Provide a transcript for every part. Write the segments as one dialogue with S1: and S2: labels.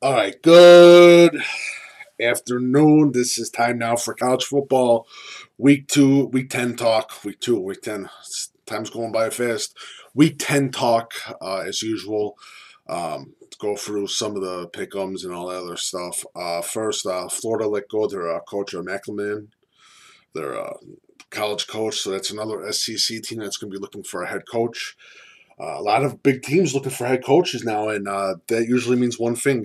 S1: All right, good afternoon. This is time now for college football. Week 2, week 10 talk. Week 2, week 10. Time's going by fast. Week 10 talk, as usual. Go through some of the pick'ems and all that other stuff. First, Florida let go their coach, McElman, their college coach. So that's another SEC team that's going to be looking for a head coach. A lot of big teams looking for head coaches now, and that usually means one thing.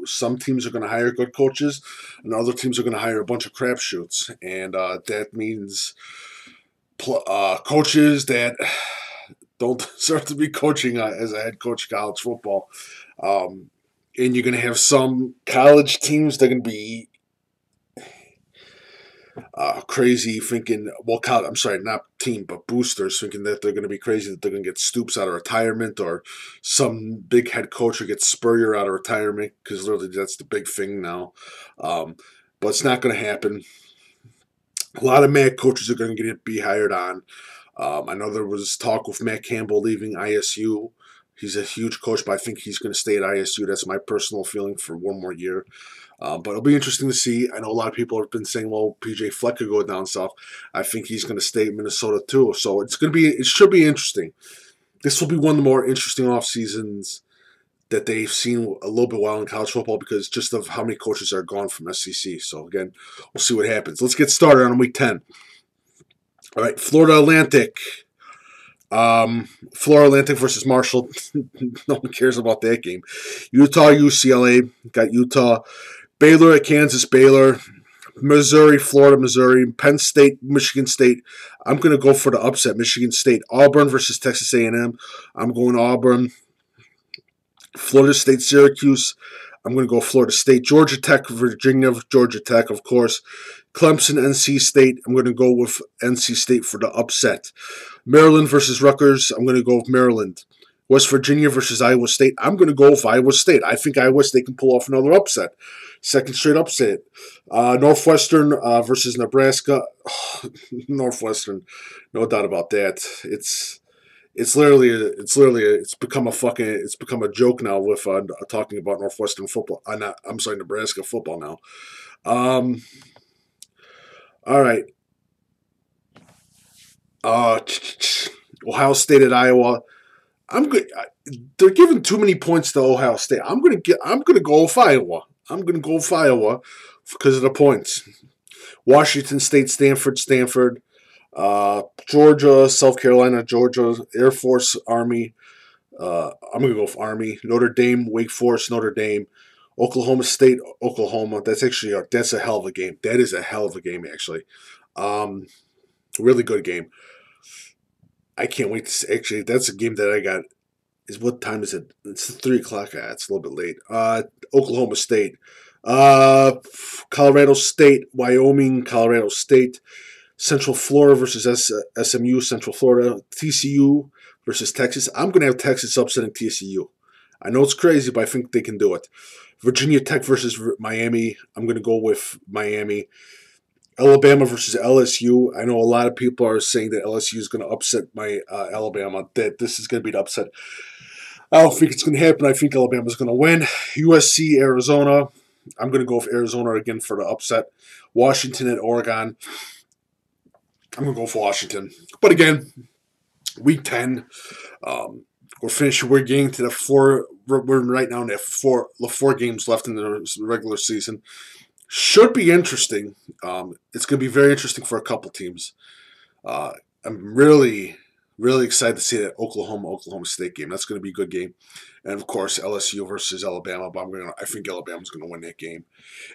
S1: Some teams are going to hire good coaches, and other teams are going to hire a bunch of crapshoots. And that means coaches that don't deserve to be coaching as a head coach of college football. And you're going to have some college teams that are going to be crazy thinking, I'm sorry, not team, but boosters thinking that they're going to be crazy, that they're going to get Stoops out of retirement, or some big head coach will get Spurrier out of retirement, because literally that's the big thing now. But it's not going to happen. A lot of mad coaches are going to be hired on. I know there was talk with Matt Campbell leaving ISU. He's a huge coach, but I think he's going to stay at ISU. That's my personal feeling for one more year. But it'll be interesting to see. I know a lot of people have been saying, well, PJ Fleck could go down south. I think he's going to stay in Minnesota too. So it should be interesting. This will be one of the more interesting off seasons that they've seen a little bit while in college football, because just of how many coaches are gone from SEC. So again, we'll see what happens. Let's get started on week 10. All right, Florida Atlantic. Florida Atlantic versus Marshall. No one cares about that game. Utah, UCLA. Got Utah. Baylor at Kansas, Baylor. Missouri, Florida, Missouri. Penn State, Michigan State. I'm going to go for the upset, Michigan State. Auburn versus Texas A&M. I'm going Auburn. Florida State, Syracuse. I'm going to go Florida State. Georgia Tech, Virginia, Georgia Tech, of course. Clemson, NC State. I'm going to go with NC State for the upset. Maryland versus Rutgers. I'm going to go with Maryland. West Virginia versus Iowa State. I'm going to go with Iowa State. I think Iowa State can pull off another upset. Second straight upset. Northwestern versus Nebraska. Northwestern, no doubt about that. It's become a joke now with talking about Northwestern football. Nebraska football now. All right. Ohio State at Iowa. I'm good. They're giving too many points to Ohio State. I'm gonna go with Iowa. I'm gonna go with Iowa because of the points. Washington State, Stanford. Georgia, South Carolina, Georgia, Air Force, Army. I'm going to go with Army. Notre Dame, Wake Forest, Notre Dame. Oklahoma State, Oklahoma. That's a hell of a game. That is a hell of a game, actually. Really good game. I can't wait to see. Actually, that's a game that I got. What time is it? It's 3 o'clock. It's a little bit late. Oklahoma State. Colorado State, Wyoming, Colorado State. Central Florida versus SMU, Central Florida. TCU versus Texas. I'm going to have Texas upsetting TCU. I know it's crazy, but I think they can do it. Virginia Tech versus Miami. I'm going to go with Miami. Alabama versus LSU. I know a lot of people are saying that LSU is going to upset Alabama, that this is going to be an upset. I don't think it's going to happen. I think Alabama is going to win. USC, Arizona. I'm going to go with Arizona again for the upset. Washington at Oregon. I'm going to go for Washington. But again, week 10, we're finished. We're getting to we're right now in the four games left in the regular season. Should be interesting. It's going to be very interesting for a couple teams. I'm really, really excited to see that Oklahoma State game. That's going to be a good game. And of course, LSU versus Alabama. But I think Alabama's going to win that game.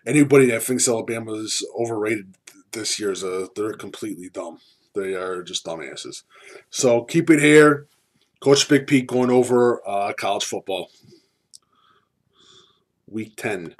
S1: Anybody that thinks Alabama is overrated this year they're completely dumb. They are just dumbasses. So keep it here. Coach Big Pete going over college football. Week 10.